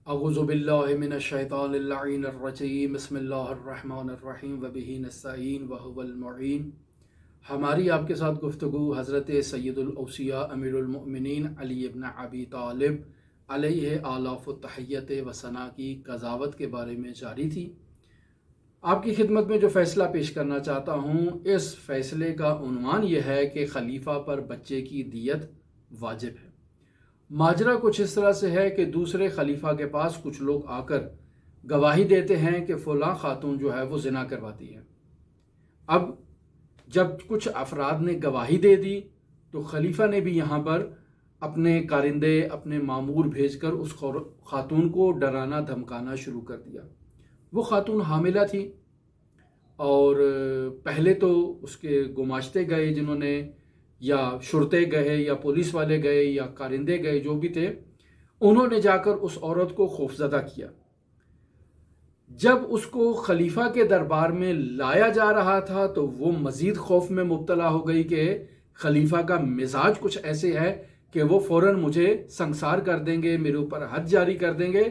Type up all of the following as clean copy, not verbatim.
अऊज़ु बिल्लाहि मिनश शैतानिर लईनिर रजीम बिस्मिल्लाहिर रहमानिर रहीम व बिही नस्तईन व हुवल मुईन। हमारी आपके साथ गुफ्तगू हज़रत सैयदुल औसिया अमीरुल मोमिनीन अली इब्न अबी तालिब अलैहि आलाफ़ु तहियत व सना की कज़ावत के बारे में जारी थी। आपकी खिदमत में जो फ़ैसला पेश करना चाहता हूँ, इस फ़ैसले का उन्वान यह है कि खलीफा पर बच्चे की दियत वाजिब है। माजरा कुछ इस तरह से है कि दूसरे खलीफा के पास कुछ लोग आकर गवाही देते हैं कि फ़लाँ खातून जो है वो ज़िना करवाती है। अब जब कुछ अफराद ने गवाही दे दी तो खलीफा ने भी यहाँ पर अपने कारिंदे, अपने मामूर भेजकर उस खातून को डराना धमकाना शुरू कर दिया। वो खातून हामिला थी और पहले तो उसके गुमाश्ते गए, जिन्होंने या शुरते गए या पुलिस वाले गए या कारिंदे गए, जो भी थे, उन्होंने जाकर उस औरत को खौफजदा किया। जब उसको खलीफा के दरबार में लाया जा रहा था तो वो मज़ीद खौफ में मुब्तला हो गई कि खलीफा का मिजाज कुछ ऐसे है कि वो फ़ौरन मुझे संसार कर देंगे, मेरे ऊपर हद जारी कर देंगे।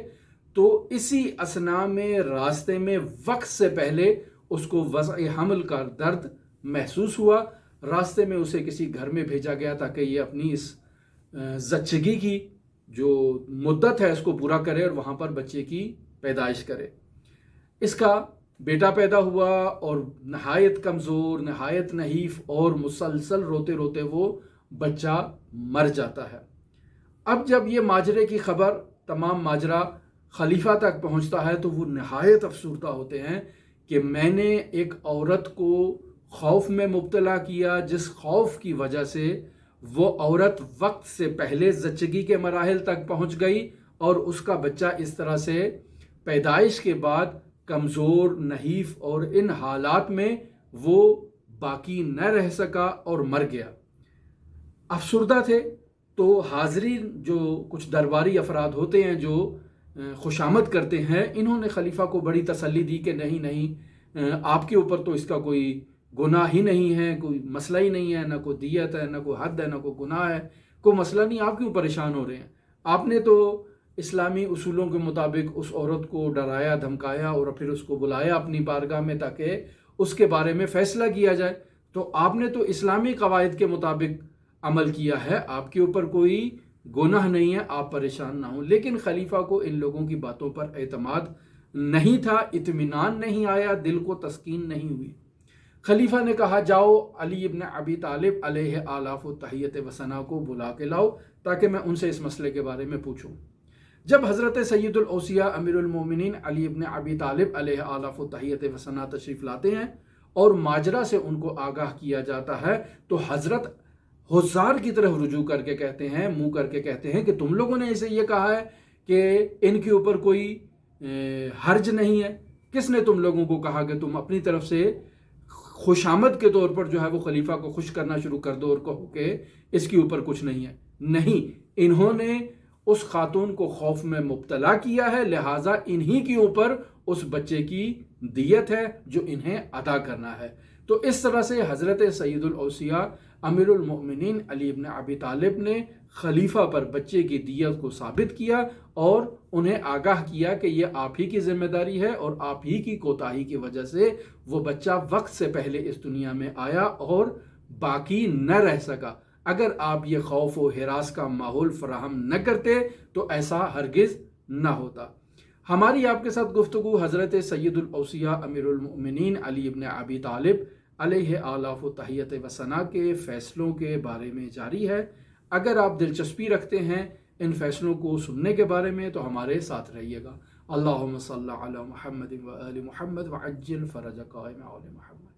तो इसी असना में रास्ते में वक्त से पहले उसको वज़अ हमल का दर्द महसूस हुआ। रास्ते में उसे किसी घर में भेजा गया ताकि ये अपनी इस ज़च्चगी की जो मुद्दत है इसको पूरा करे और वहाँ पर बच्चे की पैदाइश करे। इसका बेटा पैदा हुआ और नहायत कमज़ोर, नहायत नहीफ और मुसलसल रोते रोते वो बच्चा मर जाता है। अब जब ये माजरे की खबर, तमाम माजरा खलीफा तक पहुँचता है तो वो नहायत अफसुर्दा होते हैं कि मैंने एक औरत को खौफ में मुब्तला किया, जिस खौफ की वजह से वो औरत वक्त से पहले ज़च्चगी के मराहिल तक पहुँच गई और उसका बच्चा इस तरह से पैदाइश के बाद कमज़ोर, नहीफ और इन हालात में वो बाकी न रह सका और मर गया। अफसुर्दा थे। तो हाज़रीन जो कुछ दरबारी अफराद होते हैं जो खुशामद करते हैं, इन्होंने खलीफा को बड़ी तसल्ली दी कि नहीं नहीं, आपके ऊपर तो इसका कोई गुनाह ही नहीं है, कोई मसला ही नहीं है, ना कोई दियत है, ना कोई हद है, ना कोई गुनाह है, कोई मसला नहीं, आप क्यों परेशान हो रहे हैं? आपने तो इस्लामी उसूलों के मुताबिक उस औरत को डराया, धमकाया और फिर उसको बुलाया अपनी बारगाह में ताकि उसके बारे में फ़ैसला किया जाए। तो आपने तो इस्लामी कवायद के मुताबिक अमल किया है, आपके ऊपर कोई गुनाह नहीं है, आप परेशान ना हो। लेकिन खलीफा को इन लोगों की बातों पर एतमाद नहीं था, इत्मीनान नहीं आया, दिल को तस्कीन नहीं हुई। खलीफा ने कहा, जाओ अली इब्न अबी तालिब अलैहि आलाफ़ु तहियत व सना को बुला के लाओ ताकि मैं उनसे इस मसले के बारे में पूछूं। जब हज़रत सैयदुल औसिया अमीरुल मोमिनीन अली इब्न अबी तालिब अलैहि आलाफ़ु तहियत व सना तशरीफ़ लाते हैं और माजरा से उनको आगाह किया जाता है तो हज़रत हुज़्ज़ार की तरफ रुजू करके कहते हैं, मुँह करके कहते हैं कि तुम लोगों ने इसे ये कहा है कि इनके ऊपर कोई हर्ज नहीं है। किसने तुम लोगों को कहा कि तुम अपनी तरफ से खुशामद के तौर पर जो है वो खलीफा को खुश करना शुरू कर दो और कहो कि इसके ऊपर कुछ नहीं है? नहीं, इन्होंने उस खातून को खौफ में मुब्तला किया है, लिहाजा इन्हीं के ऊपर उस बच्चे की दियत है जो इन्हें अदा करना है। तो इस तरह से हज़रत सैयदुल औसिया अमीरुल मोमिनीन अली इब्न अबी तालिब ने खलीफा पर बच्चे की दियत को साबित किया और उन्हें आगाह किया कि यह आप ही की जिम्मेदारी है और आप ही की कोताही की वजह से वो बच्चा वक्त से पहले इस दुनिया में आया और बाकी न रह सका। अगर आप ये खौफ व हिरास का माहौल फराहम न करते तो ऐसा हरगिज़ न होता। हमारी आपके साथ गुफ्तगू हज़रत सैयदुल औसिया अमीरुल मोमिनीन अली इब्न अबी तालिब अलैहि आलाफ़ु तहियत व सना के फ़ैसलों के बारे में जारी है। अगर आप दिलचस्पी रखते हैं इन फ़ैसलों को सुनने के बारे में तो हमारे साथ रहिएगा। अल्लाहुम्मा सल्ली अला मुहम्मद व आलि मुहम्मद व अज्जिल फ़रज क़ाइम आले मुहम्मद।